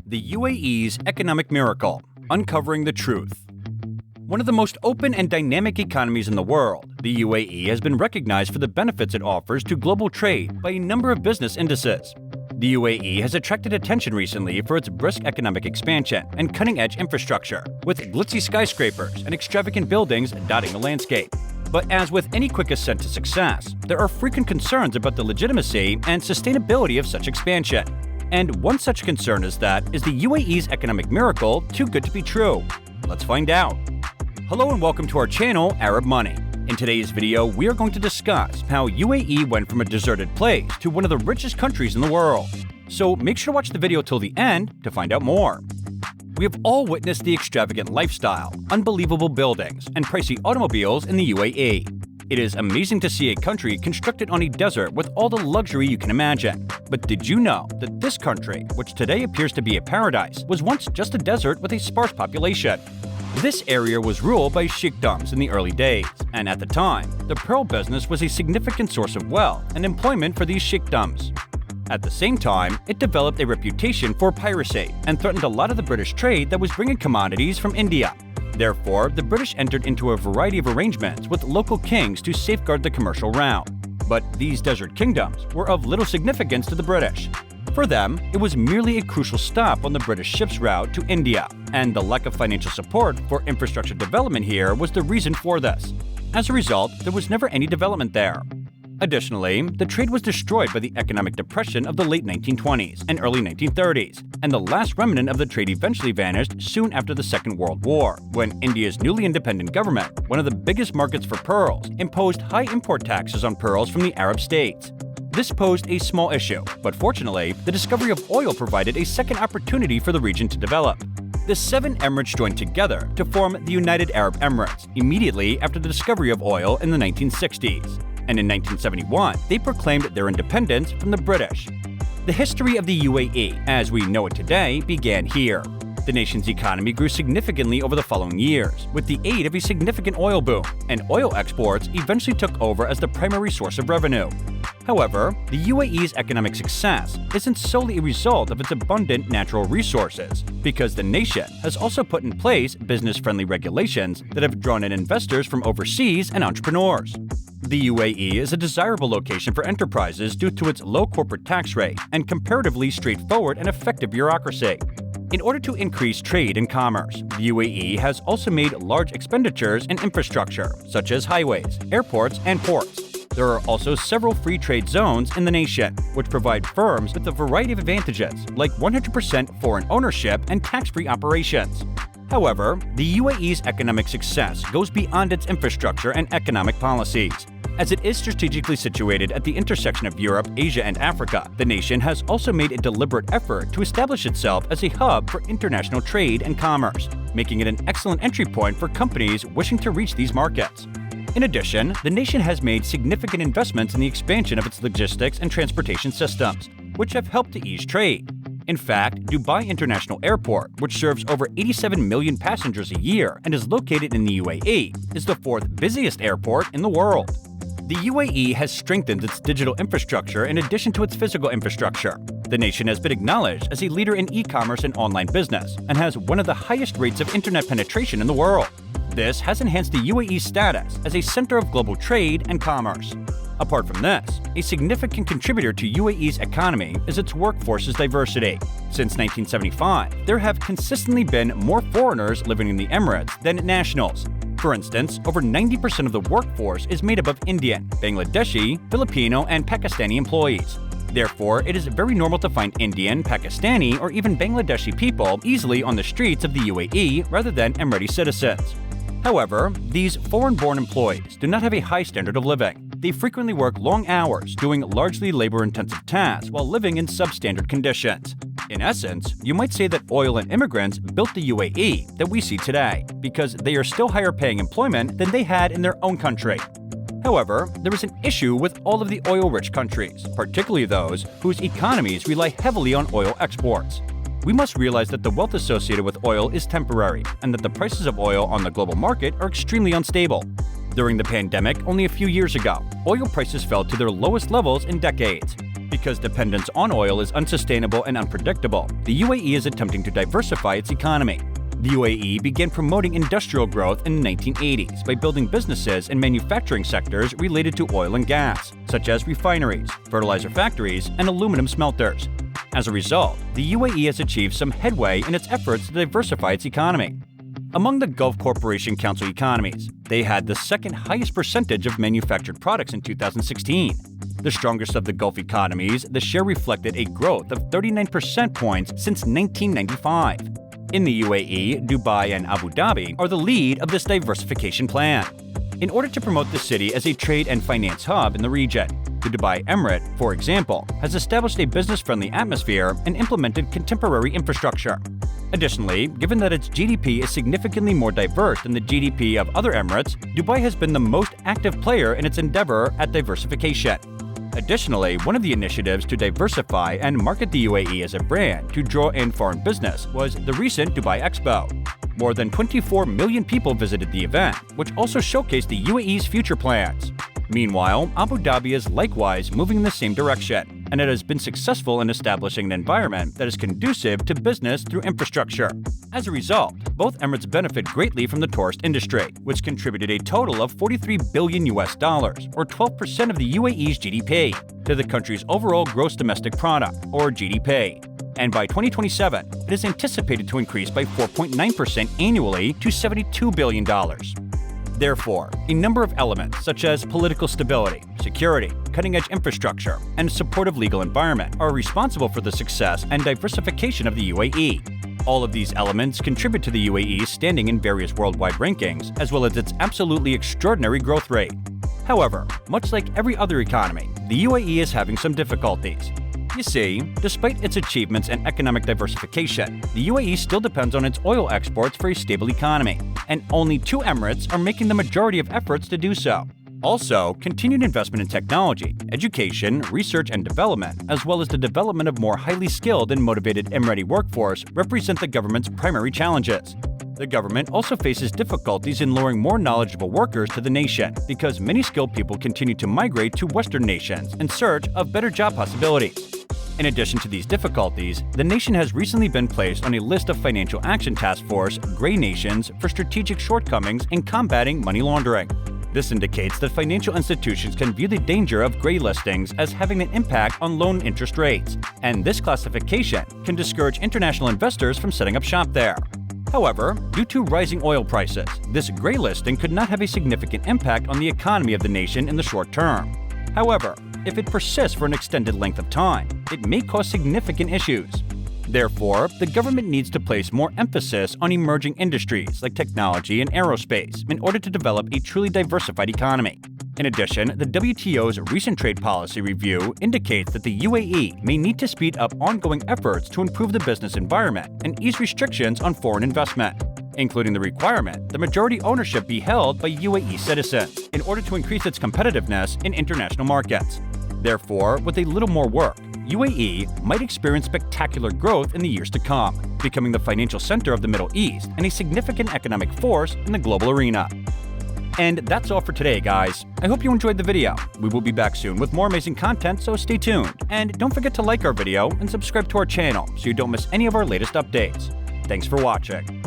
The UAE's economic miracle, uncovering the truth. One of the most open and dynamic economies in the world, the UAE has been recognized for the benefits it offers to global trade by a number of business indices. The UAE has attracted attention recently for its brisk economic expansion and cutting-edge infrastructure, with glitzy skyscrapers and extravagant buildings dotting the landscape. But as with any quick ascent to success, there are frequent concerns about the legitimacy and sustainability of such expansion. And one such concern is the UAE's economic miracle too good to be true? Let's find out. Hello and welcome to our channel, Arab Money. In today's video, we are going to discuss how UAE went from a deserted place to one of the richest countries in the world. So make sure to watch the video till the end to find out more. We have all witnessed the extravagant lifestyle, unbelievable buildings, and pricey automobiles in the UAE. It is amazing to see a country constructed on a desert with all the luxury you can imagine. But did you know that this country, which today appears to be a paradise, was once just a desert with a sparse population? This area was ruled by sheikdoms in the early days, and at the time, the pearl business was a significant source of wealth and employment for these sheikdoms. At the same time, it developed a reputation for piracy and threatened a lot of the British trade that was bringing commodities from India. Therefore, the British entered into a variety of arrangements with local kings to safeguard the commercial route. But these desert kingdoms were of little significance to the British. For them, it was merely a crucial stop on the British ship's route to India, and the lack of financial support for infrastructure development here was the reason for this. As a result, there was never any development there. Additionally, the trade was destroyed by the economic depression of the late 1920s and early 1930s, and the last remnant of the trade eventually vanished soon after the Second World War, when India's newly independent government, one of the biggest markets for pearls, imposed high import taxes on pearls from the Arab states. This posed a small issue, but fortunately, the discovery of oil provided a second opportunity for the region to develop. The 7 emirates joined together to form the United Arab Emirates immediately after the discovery of oil in the 1960s. And in 1971, they proclaimed their independence from the British. The history of the UAE, as we know it today, began here. The nation's economy grew significantly over the following years, with the aid of a significant oil boom, and oil exports eventually took over as the primary source of revenue. However, the UAE's economic success isn't solely a result of its abundant natural resources, because the nation has also put in place business-friendly regulations that have drawn in investors from overseas and entrepreneurs. The UAE is a desirable location for enterprises due to its low corporate tax rate and comparatively straightforward and effective bureaucracy. In order to increase trade and commerce, the UAE has also made large expenditures in infrastructure, such as highways, airports, and ports. There are also several free trade zones in the nation, which provide firms with a variety of advantages, like 100% foreign ownership and tax-free operations. However, the UAE's economic success goes beyond its infrastructure and economic policies. As it is strategically situated at the intersection of Europe, Asia, and Africa, the nation has also made a deliberate effort to establish itself as a hub for international trade and commerce, making it an excellent entry point for companies wishing to reach these markets. In addition, the nation has made significant investments in the expansion of its logistics and transportation systems, which have helped to ease trade. In fact, Dubai International Airport, which serves over 87 million passengers a year and is located in the UAE, is the 4th busiest airport in the world. The UAE has strengthened its digital infrastructure in addition to its physical infrastructure. The nation has been acknowledged as a leader in e-commerce and online business and has one of the highest rates of internet penetration in the world. This has enhanced the UAE's status as a center of global trade and commerce. Apart from this, a significant contributor to UAE's economy is its workforce's diversity. Since 1975, there have consistently been more foreigners living in the Emirates than nationals. For instance, over 90% of the workforce is made up of Indian, Bangladeshi, Filipino, and Pakistani employees. Therefore, it is very normal to find Indian, Pakistani, or even Bangladeshi people easily on the streets of the UAE rather than Emirati citizens. However, these foreign-born employees do not have a high standard of living. They frequently work long hours doing largely labor-intensive tasks while living in substandard conditions. In essence, you might say that oil and immigrants built the UAE that we see today, because they are still higher-paying employment than they had in their own country. However, there is an issue with all of the oil-rich countries, particularly those whose economies rely heavily on oil exports. We must realize that the wealth associated with oil is temporary, and that the prices of oil on the global market are extremely unstable. During the pandemic only a few years ago, oil prices fell to their lowest levels in decades. Because dependence on oil is unsustainable and unpredictable, the UAE is attempting to diversify its economy. The UAE began promoting industrial growth in the 1980s by building businesses in manufacturing sectors related to oil and gas, such as refineries, fertilizer factories, and aluminum smelters. As a result, the UAE has achieved some headway in its efforts to diversify its economy. Among the Gulf Cooperation Council economies, they had the second highest percentage of manufactured products in 2016. The strongest of the Gulf economies, the share reflected a growth of 39 percentage points since 1995. In the UAE, Dubai, and Abu Dhabi are the lead of this diversification plan. In order to promote the city as a trade and finance hub in the region, the Dubai Emirate, for example, has established a business-friendly atmosphere and implemented contemporary infrastructure. Additionally, given that its GDP is significantly more diverse than the GDP of other emirates, Dubai has been the most active player in its endeavor at diversification. Additionally, one of the initiatives to diversify and market the UAE as a brand to draw in foreign business was the recent Dubai Expo. More than 24 million people visited the event, which also showcased the UAE's future plans. Meanwhile, Abu Dhabi is likewise moving in the same direction, and it has been successful in establishing an environment that is conducive to business through infrastructure. As a result, both Emirates benefit greatly from the tourist industry, which contributed a total of $43 billion or 12% of the UAE's GDP, to the country's overall gross domestic product, or GDP. And by 2027, it is anticipated to increase by 4.9% annually to $72 billion. Therefore, a number of elements such as political stability, security, cutting-edge infrastructure, and supportive legal environment are responsible for the success and diversification of the UAE. All of these elements contribute to the UAE's standing in various worldwide rankings, as well as its absolutely extraordinary growth rate. However, much like every other economy, the UAE is having some difficulties. You see, despite its achievements in economic diversification, the UAE still depends on its oil exports for a stable economy, and only 2 emirates are making the majority of efforts to do so. Also, continued investment in technology, education, research and development, as well as the development of more highly skilled and motivated Emirati workforce represent the government's primary challenges. The government also faces difficulties in luring more knowledgeable workers to the nation because many skilled people continue to migrate to Western nations in search of better job possibilities. In addition to these difficulties, the nation has recently been placed on a list of Financial Action Task Force Gray Nations for strategic shortcomings in combating money laundering. This indicates that financial institutions can view the danger of gray listings as having an impact on loan interest rates, and this classification can discourage international investors from setting up shop there. However, due to rising oil prices, this gray listing could not have a significant impact on the economy of the nation in the short term. However, if it persists for an extended length of time, it may cause significant issues. Therefore, the government needs to place more emphasis on emerging industries like technology and aerospace in order to develop a truly diversified economy. In addition, the WTO's recent trade policy review indicates that the UAE may need to speed up ongoing efforts to improve the business environment and ease restrictions on foreign investment, including the requirement that majority ownership be held by UAE citizens in order to increase its competitiveness in international markets. Therefore, with a little more work, UAE might experience spectacular growth in the years to come, becoming the financial center of the Middle East and a significant economic force in the global arena. And that's all for today, guys. I hope you enjoyed the video. We will be back soon with more amazing content, so stay tuned. And don't forget to like our video and subscribe to our channel so you don't miss any of our latest updates. Thanks for watching.